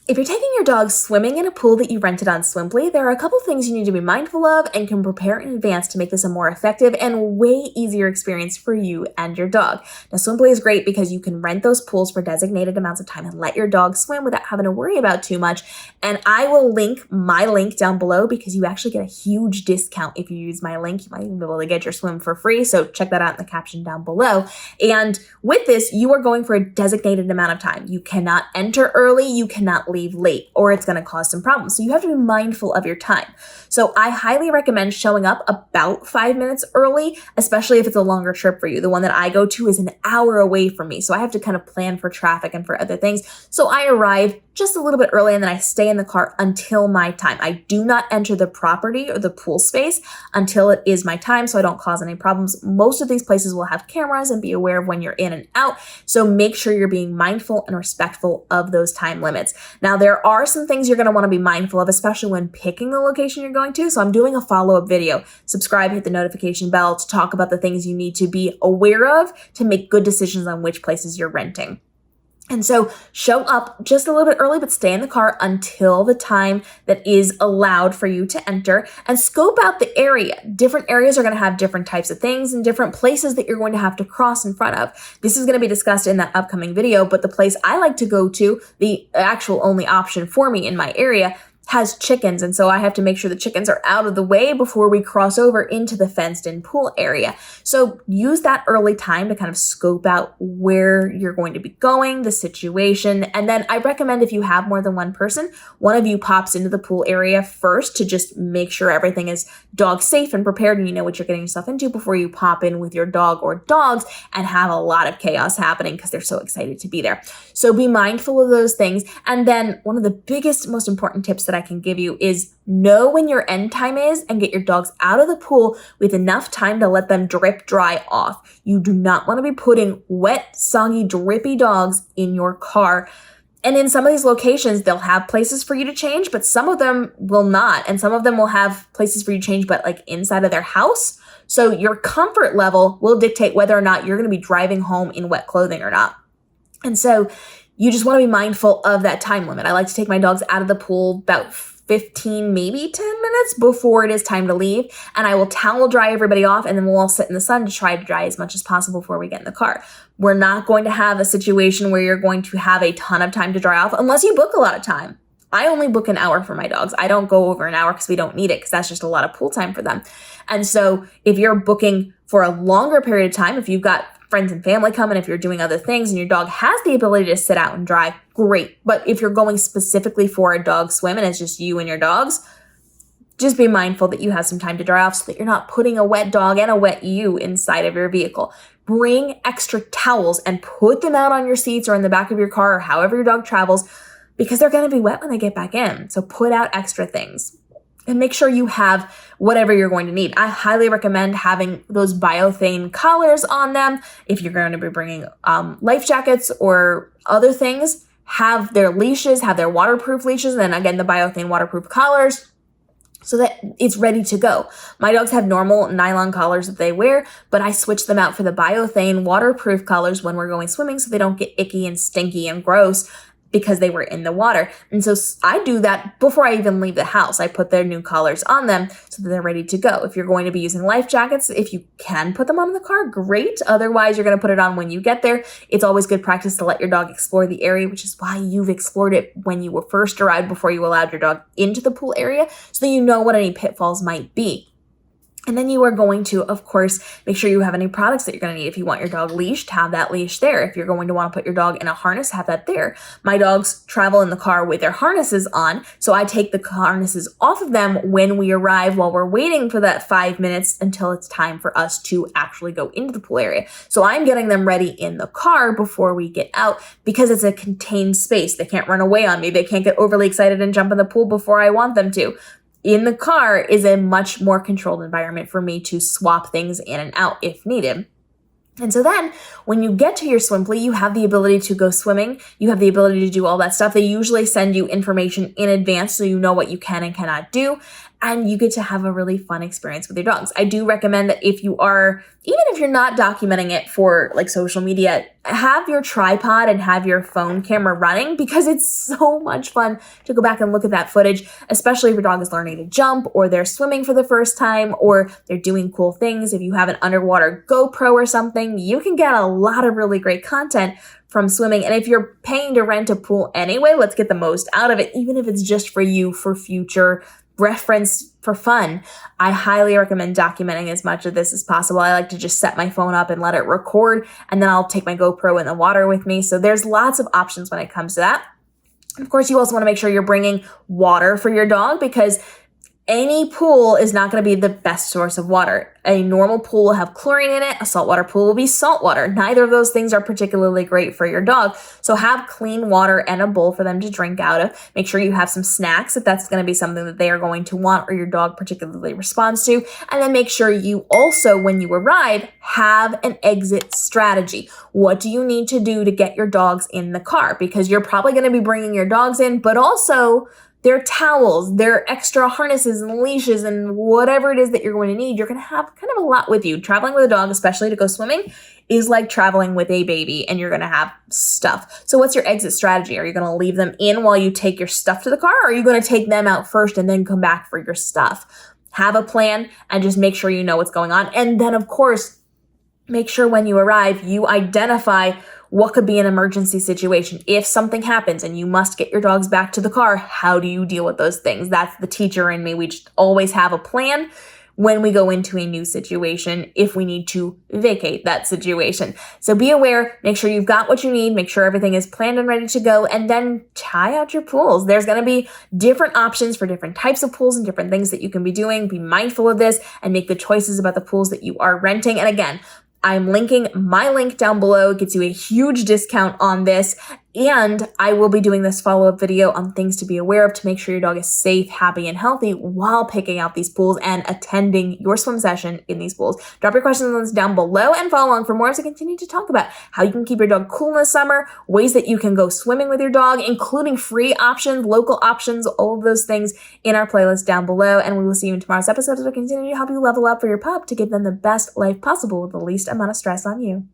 If you're taking your dog swimming in a pool that you rented on Swimply, there are a couple things you need to be mindful of and can prepare in advance to make this a more effective and way easier experience for you and your dog. Now, Swimply is great because you can rent those pools for designated amounts of time and let your dog swim without having to worry about too much. And I will link my link down below because you actually get a huge discount if you use my link. You might even be able to get your swim for free, so check that out in the caption down below. And with this, you are going for a designated amount of time. You cannot enter early, you cannot leave late, or it's going to cause some problems. So you have to be mindful of your time. So I highly recommend showing up about 5 minutes early, especially if it's a longer trip for you. The one that I go to is an hour away from me, so I have to kind of plan for traffic and for other things. So I arrive just a little bit early and then I stay in the car until my time. I do not enter the property or the pool space until it is my time, so I don't cause any problems. Most of these places will have cameras and be aware of when you're in and out, so make sure you're being mindful and respectful of those time limits. Now, there are some things you're going to want to be mindful of, especially when picking the location you're going to, so I'm doing a follow-up video. Subscribe, hit the notification bell to talk about the things you need to be aware of to make good decisions on which places you're renting. And so show up just a little bit early, but stay in the car until the time that is allowed for you to enter, and scope out the area. Different areas are going to have different types of things and different places that you're going to have to cross in front of. This is going to be discussed in that upcoming video, but the place I like to go to, the actual only option for me in my area, has chickens, and so I have to make sure the chickens are out of the way before we cross over into the fenced-in pool area. So use that early time to kind of scope out where you're going to be going, the situation, and then I recommend if you have more than one person, one of you pops into the pool area first to just make sure everything is dog safe and prepared and you know what you're getting yourself into before you pop in with your dog or dogs and have a lot of chaos happening because they're so excited to be there. So be mindful of those things. And then one of the biggest, most important tips that I can give you is know when your end time is and get your dogs out of the pool with enough time to let them drip dry off. You do not want to be putting wet, soggy, drippy dogs in your car. And in some of these locations, they'll have places for you to change, but some of them will not. And some of them will have places for you to change, but like inside of their house. So your comfort level will dictate whether or not you're going to be driving home in wet clothing or not. And so you just want to be mindful of that time limit. I like to take my dogs out of the pool about 15, maybe 10 minutes before it is time to leave. And I will towel dry everybody off, and then we'll all sit in the sun to try to dry as much as possible before we get in the car. We're not going to have a situation where you're going to have a ton of time to dry off unless you book a lot of time. I only book an hour for my dogs. I don't go over an hour because we don't need it because that's just a lot of pool time for them. And so if you're booking for a longer period of time, if you've got friends and family coming, if you're doing other things and your dog has the ability to sit out and dry, great. But if you're going specifically for a dog swim and it's just you and your dogs, just be mindful that you have some time to dry off so that you're not putting a wet dog and a wet you inside of your vehicle. Bring extra towels and put them out on your seats or in the back of your car or however your dog travels, because they're going to be wet when they get back in. So put out extra things. And make sure you have whatever you're going to need. I highly recommend having those biothane collars on them. If you're going to be bringing life jackets or other things, have their leashes, have their waterproof leashes, and then again, the biothane waterproof collars so that it's ready to go. My dogs have normal nylon collars that they wear, but I switch them out for the biothane waterproof collars when we're going swimming so they don't get icky and stinky and gross because they were in the water. And so I do that before I even leave the house. I put their new collars on them so that they're ready to go. If you're going to be using life jackets, if you can put them on in the car, great. Otherwise, you're going to put it on when you get there. It's always good practice to let your dog explore the area, which is why you've explored it when you were first arrived before you allowed your dog into the pool area, so that you know what any pitfalls might be. And then you are going to, of course, make sure you have any products that you're going to need. If you want your dog leashed, have that leash there. If you're going to want to put your dog in a harness, have that there. My dogs travel in the car with their harnesses on, so I take the harnesses off of them when we arrive while we're waiting for that 5 minutes until it's time for us to actually go into the pool area. So I'm getting them ready in the car before we get out because it's a contained space. They can't run away on me. They can't get overly excited and jump in the pool before I want them to. In the car is a much more controlled environment for me to swap things in and out if needed. And so then when you get to your Swimply, you have the ability to go swimming. You have the ability to do all that stuff. They usually send you information in advance so you know what you can and cannot do. and you get to have a really fun experience with your dogs. I do recommend that if you are, even if you're not documenting it for like social media, have your tripod and have your phone camera running, because it's so much fun to go back and look at that footage, especially if your dog is learning to jump or they're swimming for the first time or they're doing cool things. If you have an underwater GoPro or something, you can get a lot of really great content from swimming. And if you're paying to rent a pool anyway, let's get the most out of it, even if it's just for you for future reference for fun. I highly recommend documenting as much of this as possible. I like to just set my phone up and let it record, and then I'll take my GoPro in the water with me. So there's lots of options when it comes to that. Of course, you also want to make sure you're bringing water for your dog, because any pool is not going to be the best source of water. A normal pool will have chlorine in it. A saltwater pool will be salt water. Neither of those things are particularly great for your dog. So have clean water and a bowl for them to drink out of. Make sure you have some snacks if that's going to be something that they are going to want or your dog particularly responds to. And then make sure you also, when you arrive, have an exit strategy. What do you need to do to get your dogs in the car? Because you're probably going to be bringing your dogs in, but also their towels, their extra harnesses and leashes and whatever it is that you're going to need. You're going to have kind of a lot with you. Traveling with a dog, especially to go swimming, is like traveling with a baby, and you're going to have stuff. So what's your exit strategy? Are you going to leave them in while you take your stuff to the car? Or are you going to take them out first and then come back for your stuff? Have a plan and just make sure you know what's going on. And then, of course, make sure when you arrive, you identify what could be an emergency situation. If something happens and you must get your dogs back to the car, how do you deal with those things? That's the teacher in me. We just always have a plan when we go into a new situation if we need to vacate that situation. So be aware, make sure you've got what you need, make sure everything is planned and ready to go, and then try out your pools. There's going to be different options for different types of pools and different things that you can be doing. Be mindful of this and make the choices about the pools that you are renting. And again, I'm linking my link down below. It gets you a huge discount on this. And I will be doing this follow-up video on things to be aware of to make sure your dog is safe, happy, and healthy while picking out these pools and attending your swim session in these pools. Drop your questions on this down below and follow along for more as I continue to talk about how you can keep your dog cool in the summer, ways that you can go swimming with your dog, including free options, local options, all of those things in our playlist down below. And we will see you in tomorrow's episode as we continue to help you level up for your pup to give them the best life possible with the least amount of stress on you.